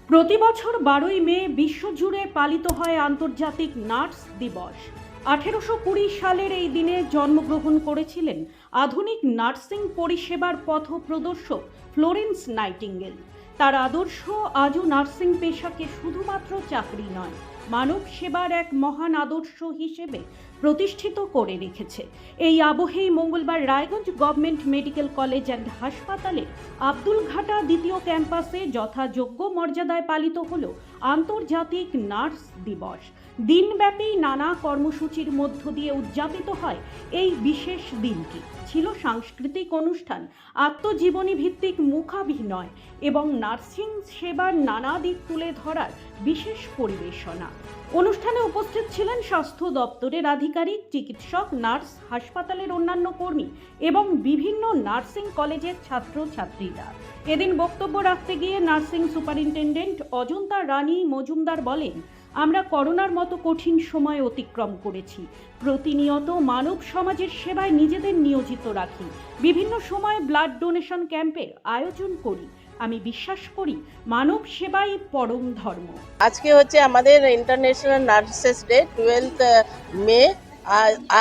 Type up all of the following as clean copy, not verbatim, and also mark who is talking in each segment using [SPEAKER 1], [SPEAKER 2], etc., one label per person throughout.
[SPEAKER 1] প্রতি বছর 12ই মে বিশ্বজুড়ে পালিত হয় আন্তর্জাতিক নার্স দিবস। 1820 সালের এই দিনে জন্মগ্রহণ করেছিলেন আধুনিক নার্সিং পরিষেবার পথপ্রদর্শক ফ্লোরেন্স নাইটিঙ্গেল। তার আদর্শ আজও নার্সিং পেশাকে শুধুমাত্র চাকরি নয়, মানব সেবার এক মহান আদর্শ হিসেবে প্রতিষ্ঠিত করে রেখেছে। এই আবহেই মঙ্গলবার Raiganj government medical college and হাসপাতালে আব্দুলঘাটা দ্বিতীয় ক্যাম্পাসে যথাযোগ্য মর্যাদায় পালিত হল আন্তর্জাতিক নার্স দিবস। দিনব্যাপী নানা কর্মসূচির মধ্য দিয়ে উদযাপিত হয় এই বিশেষ দিনটি। ছিল সাংস্কৃতিক অনুষ্ঠান, আত্মজীবনী ভিত্তিক মুখাভিনয় এবং নার্সিং সেবার নানা দিক তুলে ধরার বিশেষ পরিবেশনা। অনুষ্ঠানে উপস্থিত ছিলেন স্বাস্থ্য দপ্তরের আধিকারিক, চিকিৎসক, নার্স, হাসপাতালের অন্যান্য কর্মী এবং বিভিন্ন নার্সিং কলেজের ছাত্রছাত্রীরা। এদিন বক্তব্য রাখতে গিয়ে নার্সিং সুপারিনটেন্ডেন্ট অজন্তা রানী মজুমদার বলেন, আমরা করোনার মতো কঠিন সময় অতিক্রম করেছি। প্রতিনিয়ত মানব সমাজের সেবায় নিজেদের নিয়োজিত রাখি। বিভিন্ন সময় ব্লাড ডোনেশন ক্যাম্পের আয়োজন করি। আমি বিশ্বাস করি মানব সেবাই পরম ধর্ম।
[SPEAKER 2] আজকে হচ্ছে আমাদের ইন্টারন্যাশনাল নার্সেস ডে 12 মে।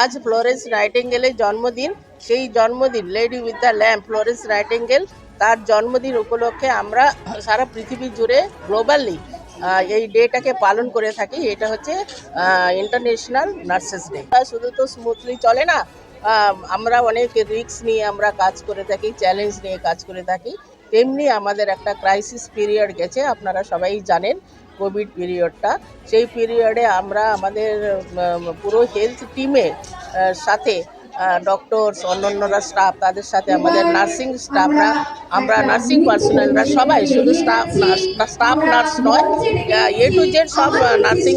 [SPEAKER 2] আজ ফ্লোরেন্স নাইটিঙ্গেলের জন্মদিন। সেই জন্মদিন lady with the lamp Florence nightingale, তার জন্মদিন উপলক্ষে আমরা সারা পৃথিবী জুড়ে গ্লোবালি এই ডেটাকে পালন করে থাকি। এটা হচ্ছে ইন্টারন্যাশনাল নার্সেস ডে। শুধু তো স্মুথলি চলে না, আমরা অনেক রিস্ক নিয়ে আমরা কাজ করে থাকি, চ্যালেঞ্জ নিয়ে কাজ করে থাকি। তেমনি আমাদের একটা ক্রাইসিস পিরিয়ড গেছে, আপনারা সবাই জানেন কোভিড পিরিয়ডটা। সেই পিরিয়ডে আমরা আমাদের পুরো হেলথ টিমের সাথে ডক্টরস, অন্যান্যরা স্টাফ, তাদের সাথে আমাদের নার্সিং স্টাফরা, আমরা নার্সিং পার্সোনালরা সবাই, শুধু স্টাফ নার্স নয়, এ টু জেড সব নার্সিং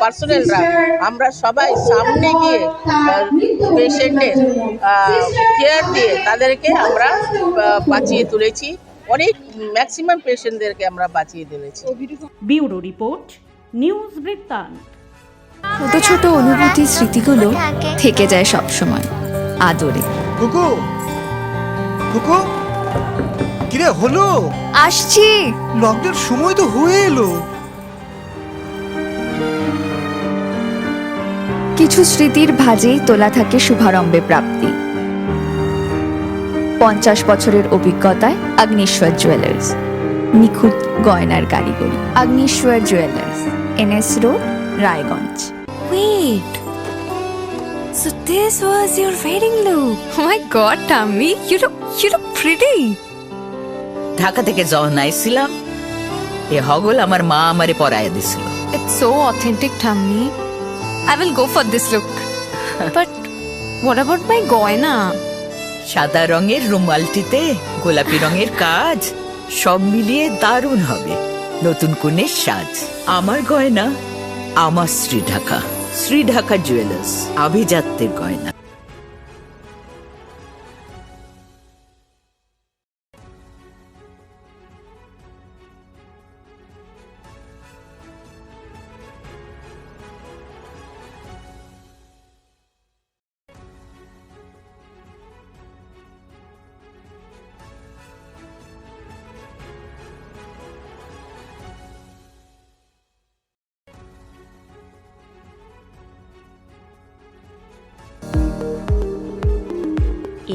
[SPEAKER 2] পার্সোনালরা আমরা সবাই সামনে গিয়ে পেশেন্টের কেয়ার দিয়ে তাদেরকে আমরা বাঁচিয়ে তুলেছি। অনেক ম্যাক্সিমাম পেশেন্টদেরকে আমরা বাঁচিয়ে তুলেছি।
[SPEAKER 1] ব্যুরো রিপোর্ট, নিউজ বৃত্তান্ত।
[SPEAKER 3] ছোট ছোট অনুভূতি, স্মৃতিগুলো থেকে যায় সব সময় আদরে।
[SPEAKER 4] কুকু কুকু, কিরে হলো?
[SPEAKER 3] আসছি।
[SPEAKER 4] লকডাউন সময় তো হয়ে এলো।
[SPEAKER 3] কিছু স্মৃতির ভাজেই তোলা থাকে শুভারম্ভে প্রাপ্তি। 50 বছরের অভিজ্ঞতায় আগ্নেশ্বর জুয়েলার্স, নিখুঁত গয়নার কারিগরি। Agneshwar jewellers, NS road, Raiganj.
[SPEAKER 5] Wait, so this was your wedding look? Oh my god, Tammy, you look pretty.
[SPEAKER 6] Dhaka থেকে যখন আইছিলাম, এ হগল আমার মা আমারে পরাইয়া দিছিল।
[SPEAKER 5] It's so authentic, Tammy. I will go for this look. But what about my goina?
[SPEAKER 6] সাদা রঙের রুমালটিতে গোলাপি রঙের কাজ, সব মিলিয়ে দারুণ হবে নতুন কনের সাজ। আমার গয়না, আমার শ্রী ঢাকা জুয়েলার্স, আভিজাত্যের গয়না।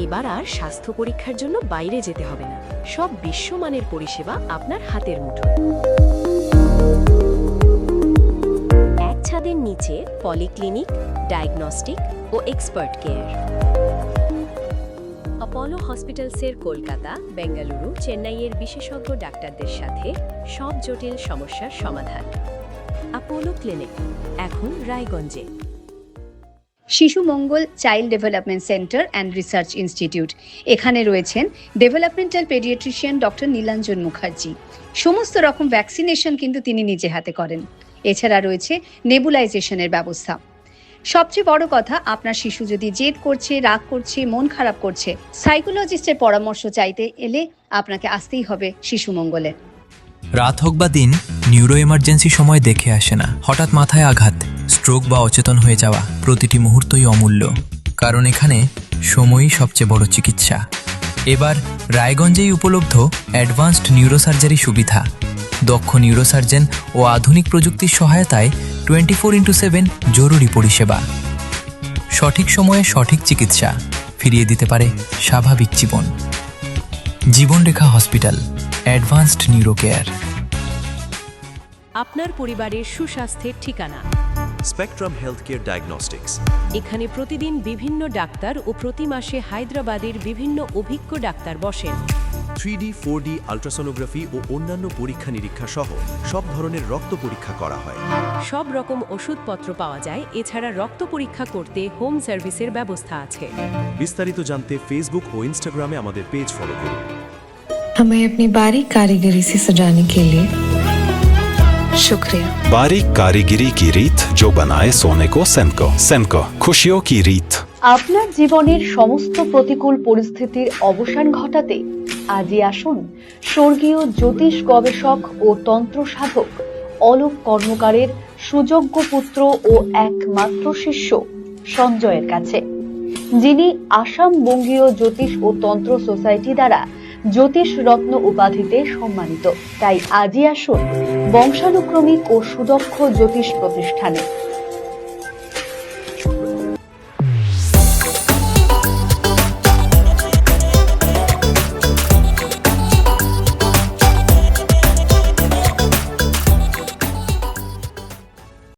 [SPEAKER 7] এবার আর স্বাস্থ্য পরীক্ষার জন্য বাইরে যেতে হবে না। সব বিশ্বমানের পরিষেবা আপনার হাতের মুঠোয়। এক ছাদের নিচে পলিক্লিনিক, ডায়াগনস্টিক ও এক্সপার্ট কেয়ার। অপোলো হসপিটালসের কলকাতা, বেঙ্গালুরু, চেন্নাইয়ের বিশেষজ্ঞ ডাক্তারদের সাথে সব জটিল সমস্যার সমাধান। অপোলো ক্লিনিক এখন রায়গঞ্জে।
[SPEAKER 8] Shishu Mangal child development centre and research institute, এখানে রয়েছেন developmental paediatrician doctor Nilanjan Mukherjee. সমস্ত রকম ভ্যাকসিনেশন কিন্তু তিনি নিজে হাতে করেন। এছাড়া রয়েছে নেবুলাইজেশনের ব্যবস্থা। সবচেয়ে বড় কথা, আপনার শিশু যদি জেদ করছে, রাগ করছে, মন খারাপ করছে, সাইকোলজিস্টের পরামর্শ চাইতে এলে আপনাকে আসতেই হবে শিশু মঙ্গলে।
[SPEAKER 9] রাত হোক বা দিন, নিউরো এমার্জেন্সি সময় দেখে আসে না। হঠাৎ মাথায় আঘাত, স্ট্রোক বা অচেতন হয়ে যাওয়া, প্রতিটি মুহূর্তই অমূল্য। কারণ এখানে সময়ই সবচেয়ে বড় চিকিৎসা। এবার রায়গঞ্জেই উপলব্ধ অ্যাডভান্সড নিউরোসার্জারি সুবিধা। দক্ষ নিউরোসার্জন ও আধুনিক প্রযুক্তির সহায়তায় 24x7 জরুরি পরিষেবা। সঠিক সময়ে সঠিক চিকিৎসা ফিরিয়ে দিতে পারে স্বাভাবিক জীবন। জীবনরেখা হসপিটাল, অ্যাডভান্সড নিউরো কেয়ার।
[SPEAKER 7] আপনার পরিবারের সুস্বাস্থ্যের ঠিকানা।
[SPEAKER 10] Spectrum healthcare diagnostics.
[SPEAKER 7] এখানে প্রতিদিন বিভিন্ন ডাক্তার ও প্রতি মাসে হায়দ্রাবাদের বিভিন্ন অভিজ্ঞ ডাক্তার বসেন।
[SPEAKER 10] 3D, 4D আল্ট্রাসোনোগ্রাফি ও অন্যান্য পরীক্ষা নিরীক্ষা সহ সব ধরনের রক্ত পরীক্ষা করা হয়।
[SPEAKER 7] সব রকম ওষুধপত্র পাওয়া যায়। এছাড়া রক্ত পরীক্ষা করতে হোম সার্ভিসের ব্যবস্থা আছে।
[SPEAKER 10] বিস্তারিত জানতে ফেসবুক ও ইনস্টাগ্রামে আমাদের পেজ ফলো করুন।
[SPEAKER 5] हमें अपनी बारीक कारीगरी से सजाने के लिए शुक्रिया।
[SPEAKER 11] बारीक कारीगरी की रीत जो बनाए सोने को सेनको। सेनको, खुशियों की रीत।
[SPEAKER 8] আপনার জীবনের সমস্ত প্রতিকূল পরিস্থিতির অবসান ঘটাতে আজই আসুন স্বর্গীয় জ্যোতিষ গবেষক ও তন্ত্র সাধক অলোক কর্মকারের সুযোগ্য পুত্র ও একমাত্র শিষ্য সঞ্জয়ের কাছে, যিনি আসাম বঙ্গীয় জ্যোতিষ ও তন্ত্র সোসাইটি দ্বারা জ্যোতিষ রত্ন উপাধিতে সম্মানিত। তাই আজই আসুন বংশানুক্রমিক ও সুদক্ষ জ্যোতিষ প্রতিষ্ঠানে।